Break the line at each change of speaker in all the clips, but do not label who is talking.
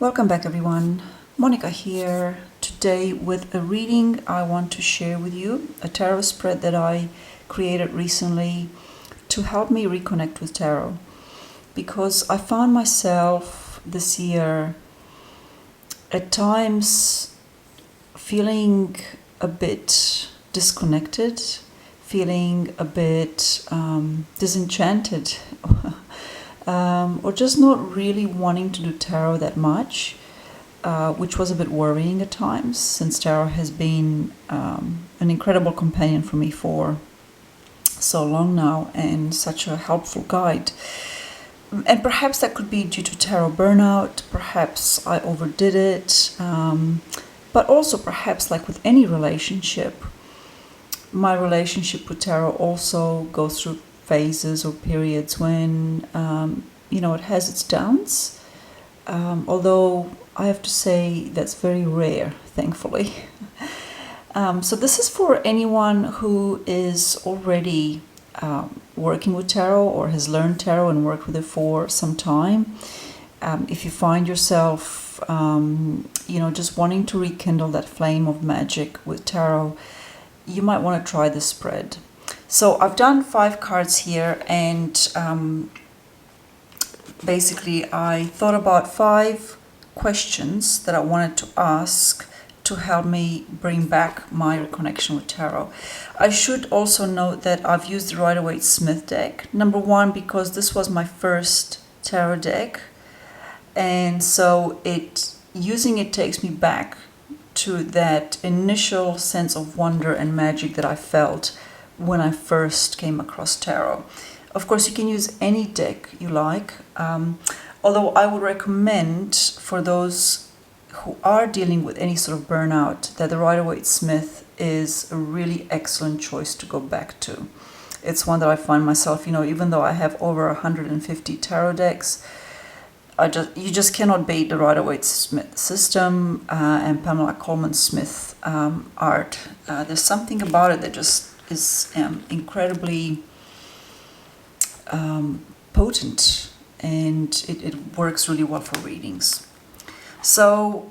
Welcome back, everyone. Monica here. Today with a reading I want to share with you, a tarot spread that I created recently to help me reconnect with tarot. Because I found myself this year at times feeling a bit disconnected, feeling a bit disenchanted. Or just not really wanting to do tarot that much, which was a bit worrying at times, since tarot has been an incredible companion for me for so long now and such a helpful guide. And perhaps that could be due to tarot burnout, perhaps I overdid it, but also perhaps, like with any relationship, my relationship with tarot also goes through phases or periods when it has its downs, although I have to say that's very rare, thankfully. So this is for anyone who is already working with tarot or has learned tarot and worked with it for some time. If you find yourself just wanting to rekindle that flame of magic with tarot, you might want to try this spread. So I've done 5 cards here, and basically I thought about 5 questions that I wanted to ask to help me bring back my reconnection with tarot. I should also note that I've used the Rider-Waite-Smith deck. Number 1, because this was my first tarot deck, and so using it takes me back to that initial sense of wonder and magic that I felt when I first came across tarot. Of course, you can use any deck you like, although I would recommend for those who are dealing with any sort of burnout that the Rider-Waite-Smith is a really excellent choice to go back to. It's one that I find myself, even though I have over 150 tarot decks, you just cannot beat the Rider-Waite-Smith system and Pamela Coleman-Smith art. There's something about it that just is incredibly potent, and it works really well for readings. So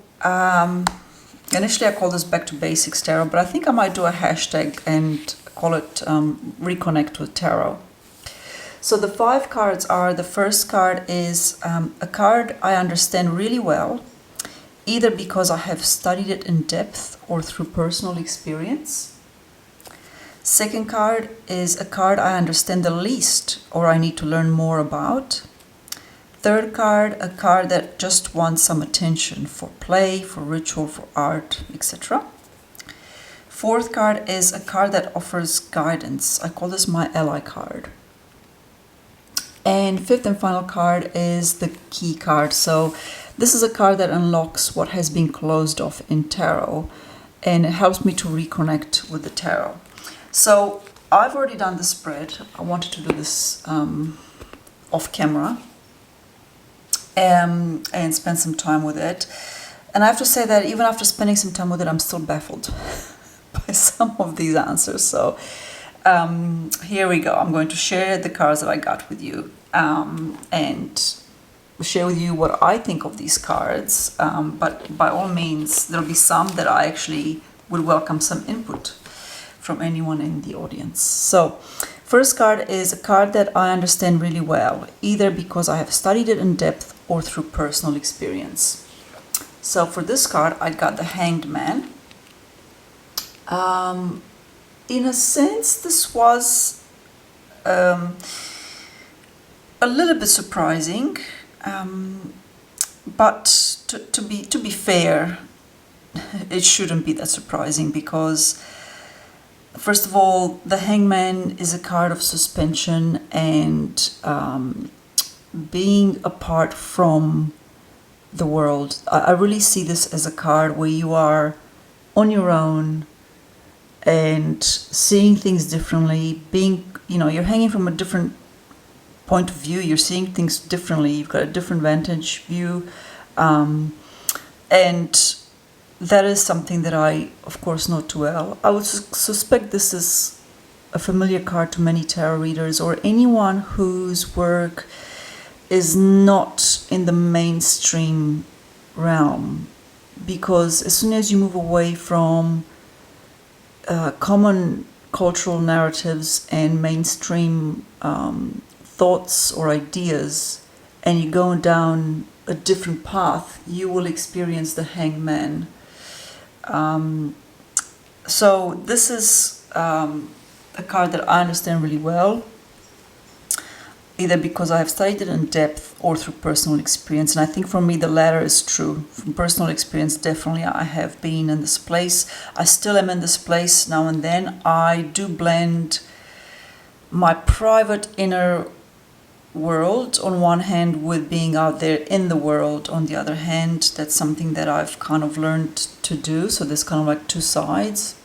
initially I called this Back to Basics Tarot, but I think I might do a hashtag and call it Reconnect with Tarot. So the 5 cards are, the first card is a card I understand really well, either because I have studied it in depth or through personal experience. Second card is a card I understand the least or I need to learn more about. Third card, a card that just wants some attention for play, for ritual, for art, etc. Fourth card is a card that offers guidance. I call this my ally card. And fifth and final card is the key card. So this is a card that unlocks what has been closed off in tarot, and it helps me to reconnect with the tarot. So I've already done the spread. I wanted to do this off camera and spend some time with it. And I have to say that even after spending some time with it, I'm still baffled by some of these answers. So here we go. I'm going to share the cards that I got with you and share with you what I think of these cards. But by all means, there'll be some that I actually would welcome some input from anyone in the audience. So first card is a card that I understand really well, either because I have studied it in depth or through personal experience. So for this card, I got the Hanged Man. In a sense, this was a little bit surprising, but to be fair, it shouldn't be that surprising, because first of all, the Hangman is a card of suspension and being apart from the world. I really see this as a card where you are on your own and seeing things differently, you're hanging from a different point of view, you're seeing things differently, you've got a different vantage view, and that is something that I, of course, know too well. I would suspect this is a familiar card to many tarot readers or anyone whose work is not in the mainstream realm, because as soon as you move away from common cultural narratives and mainstream thoughts or ideas, and you go down a different path, you will experience the hangman. So this is a card that I understand really well, either because I have studied it in depth or through personal experience. And I think for me the latter is true. From personal experience, definitely I have been in this place. I still am in this place now and then. I do blend my private inner world on one hand with being out there in the world on the other hand. That's something that I've kind of learned to do. So there's kind of like two sides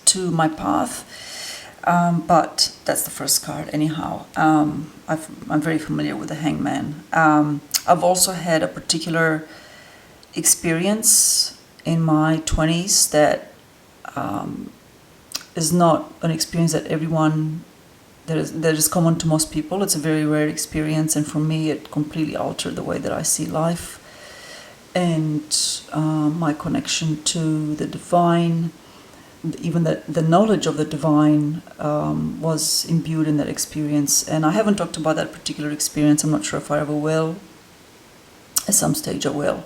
to my path. But that's the first card anyhow. I'm very familiar with the hangman. I've also had a particular experience in my 20s that is not an experience that is common to most people. It's a very rare experience, and for me it completely altered the way that I see life and my connection to the divine. Even the knowledge of the divine was imbued in that experience. And I haven't talked about that particular experience. I'm not sure if I ever will. At some stage I will.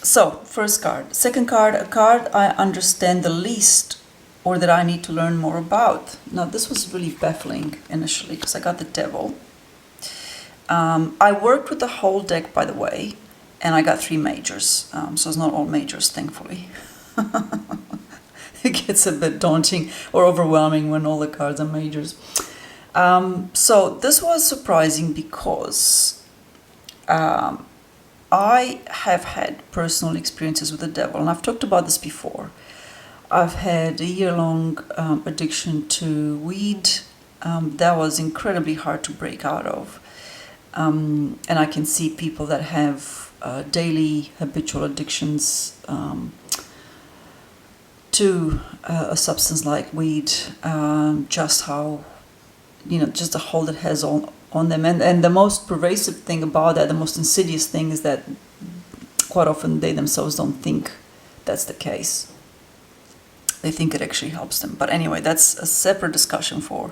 So, first card. Second card, a card I understand the least or that I need to learn more about. Now, this was really baffling initially because I got the devil. I worked with the whole deck, by the way, and I got 3 majors. So it's not all majors, thankfully. It gets a bit daunting or overwhelming when all the cards are majors. So this was surprising because I have had personal experiences with the devil, and I've talked about this before. I've had a year-long addiction to weed that was incredibly hard to break out of. And I can see people that have daily habitual addictions to a substance like weed, just how, just the hold it has on them. And the most pervasive thing about that, the most insidious thing, is that quite often they themselves don't think that's the case. They think it actually helps them. But anyway, that's a separate discussion for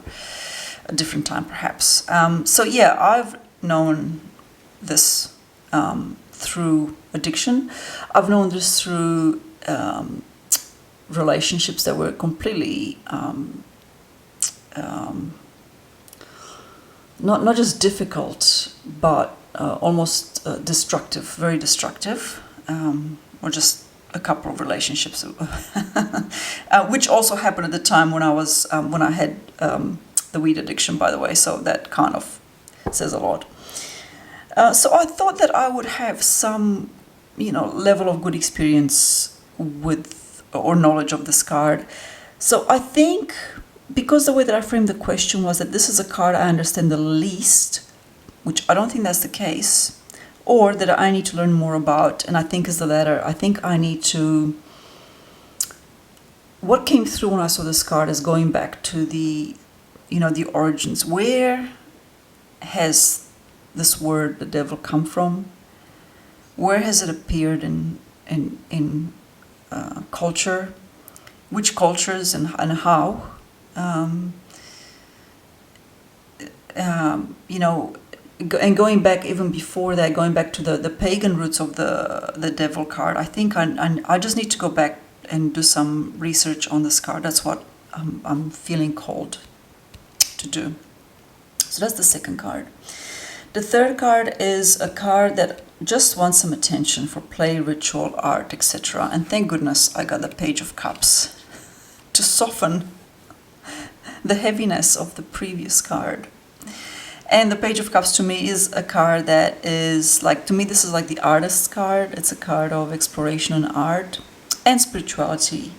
a different time, perhaps. So yeah, I've known this through addiction. I've known this through relationships that were completely not just difficult, but almost destructive, very destructive, or just a couple of relationships, which also happened at the time when I had the weed addiction, by the way. So that kind of says a lot. So I thought that I would have some, level of good experience with or knowledge of this card. So I think because the way that I framed the question was that this is a card I understand the least, which I don't think that's the case, or that I need to learn more about, and I think is the latter. I think I need to... What came through when I saw this card is going back to the origins. Where has this word, the devil, come from? Where has it appeared in culture? Which cultures and how? And going back even before that, going back to the pagan roots of the devil card, I think I just need to go back and do some research on this card. That's what I'm feeling called to do. So that's the second card. The third card is a card that just wants some attention for play, ritual, art, etc. And thank goodness I got the Page of Cups to soften the heaviness of the previous card. And the Page of Cups to me is a card that is like, to me this is like the artist's card. It's a card of exploration and art and spirituality.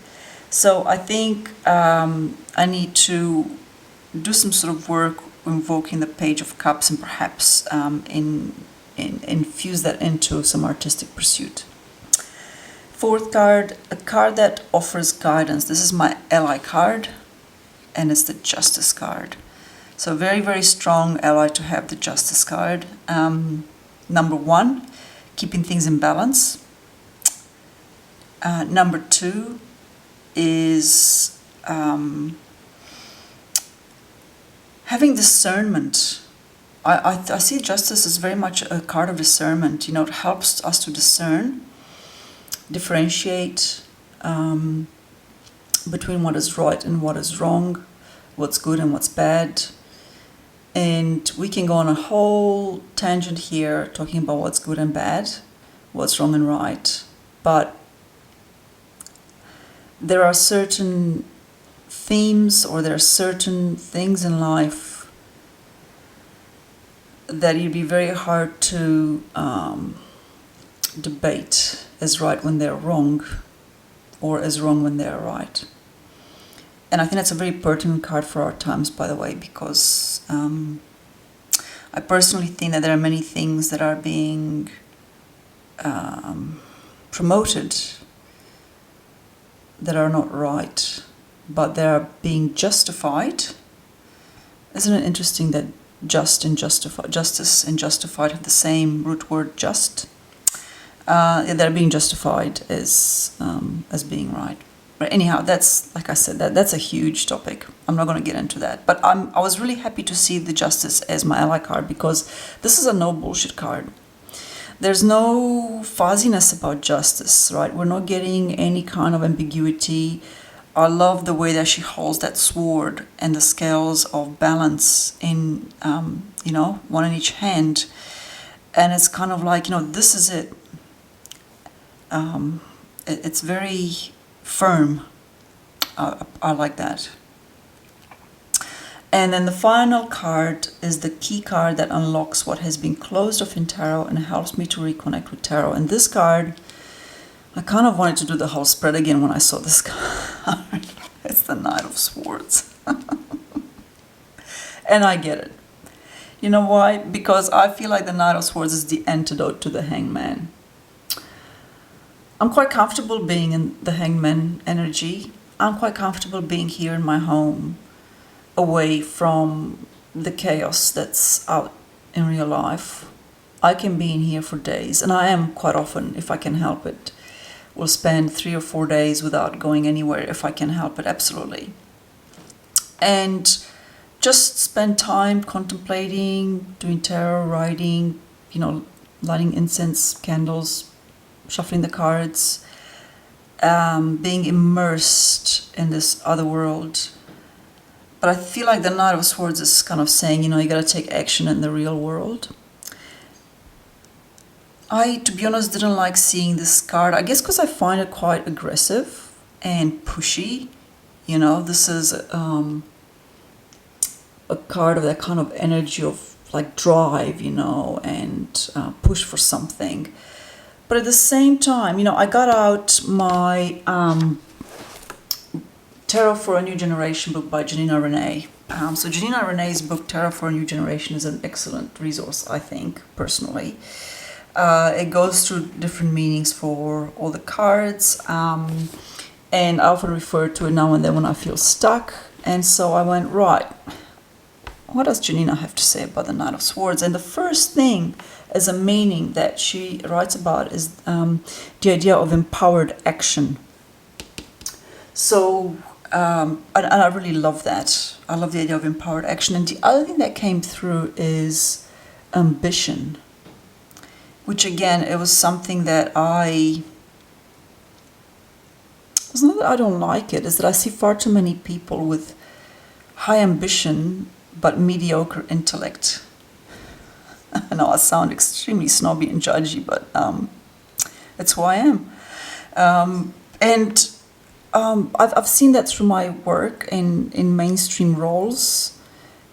So I think I need to do some sort of work invoking the Page of Cups and perhaps infuse that into some artistic pursuit. Fourth card, a card that offers guidance. This is my ally card, and it's the Justice card. So very, very strong ally to have the Justice card. Number one, keeping things in balance. Number two is having discernment. I see justice as very much a card of discernment. It helps us to discern, differentiate between what is right and what is wrong, what's good and what's bad. And we can go on a whole tangent here talking about what's good and bad, what's wrong and right. But there are certain themes, or there are certain things in life that it'd be very hard to debate as right when they're wrong, or as wrong when they're right. And I think that's a very pertinent card for our times, by the way, because I personally think that there are many things that are being promoted that are not right, but they are being justified. Isn't it interesting that justice and justified have the same root word, just? They're being justified as being right. But anyhow, that's, like I said, that's a huge topic. I'm not going to get into that. But I was really happy to see the Justice as my ally card, because this is a no bullshit card. There's no fuzziness about justice, right? We're not getting any kind of ambiguity. I love the way that she holds that sword and the scales of balance in, one in each hand. And it's kind of like, this is it. It's very firm. I like that. And then the final card is the key card that unlocks what has been closed off in tarot and helps me to reconnect with tarot. And this card, I kind of wanted to do the whole spread again when I saw this card. It's the Knight of Swords. And I get it. You know why? Because I feel like the Knight of Swords is the antidote to the Hangman. I'm quite comfortable being in the Hangman energy. I'm quite comfortable being here in my home, away from the chaos that's out in real life. I can be in here for days, and I am quite often, if I can help it. We'll spend 3 or 4 days without going anywhere if I can help it, absolutely. And just spend time contemplating, doing tarot, writing, lighting incense, candles, shuffling the cards, being immersed in this other world. But I feel like the Knight of Swords is kind of saying, you got to take action in the real world. I, to be honest, didn't like seeing this card. I guess because I find it quite aggressive and pushy. This is a card of that kind of energy of like drive, and push for something. But at the same time, I got out my Tarot for a New Generation book by Janina Renee. So Janina Renee's book, Tarot for a New Generation, is an excellent resource, I think, personally. It goes through different meanings for all the cards, and I often refer to it now and then when I feel stuck. And so I went, right, what does Janina have to say about the Knight of Swords? And the first thing as a meaning that she writes about is the idea of empowered action. So, and I really love that. I love the idea of empowered action. And the other thing that came through is ambition, which again, it was something that it's not that I don't like it, it's that I see far too many people with high ambition but mediocre intellect. I know I sound extremely snobby and judgy, but it's who I am. I've seen that through my work in mainstream roles,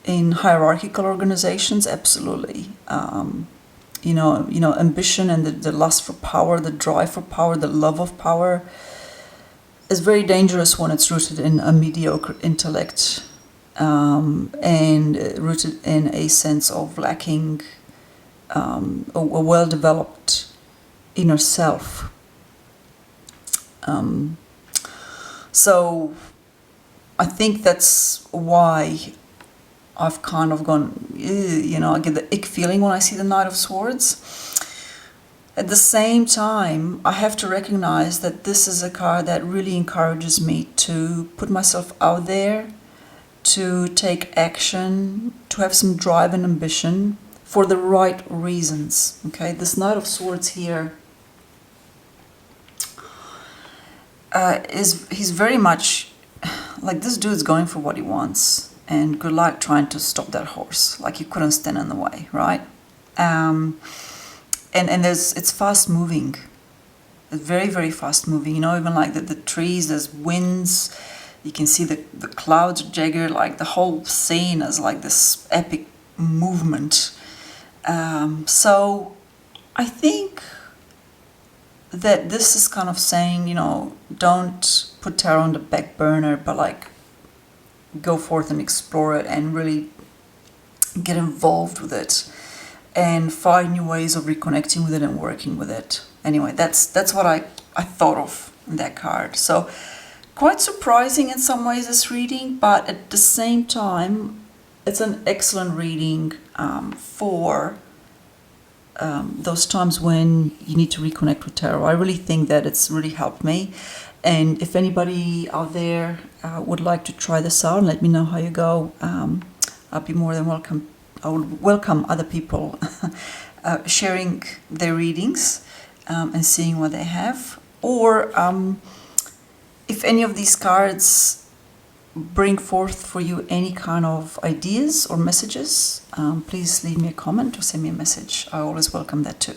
in hierarchical organizations, absolutely. Ambition and the lust for power, the drive for power, the love of power is very dangerous when it's rooted in a mediocre intellect, and rooted in a sense of lacking a well-developed inner self. So I think that's why I've kind of gone, I get the ick feeling when I see the Knight of Swords. At the same time, I have to recognize that this is a card that really encourages me to put myself out there, to take action, to have some drive and ambition for the right reasons. Okay, this Knight of Swords here he's very much like, this dude's going for what he wants, and good luck trying to stop that horse. Like, you couldn't stand in the way, right? And it's fast moving. It's very, very fast moving. Even like the trees, there's winds. You can see the clouds are jagged. Like, the whole scene is like this epic movement. So I think that this is kind of saying, don't put tarot on the back burner, but like, go forth and explore it and really get involved with it and find new ways of reconnecting with it and working with it. Anyway, that's what I thought of in that card. So quite surprising in some ways, this reading, but at the same time, it's an excellent reading for those times when you need to reconnect with tarot. I really think that it's really helped me. And if anybody out there would like to try this out and let me know how you go, I'll be more than welcome. I would welcome other people sharing their readings and seeing what they have. Or if any of these cards bring forth for you any kind of ideas or messages, please leave me a comment or send me a message. I always welcome that too.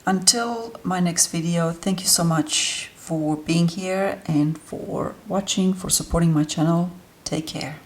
Until my next video, thank you so much for being here and for watching, for supporting my channel. Take care.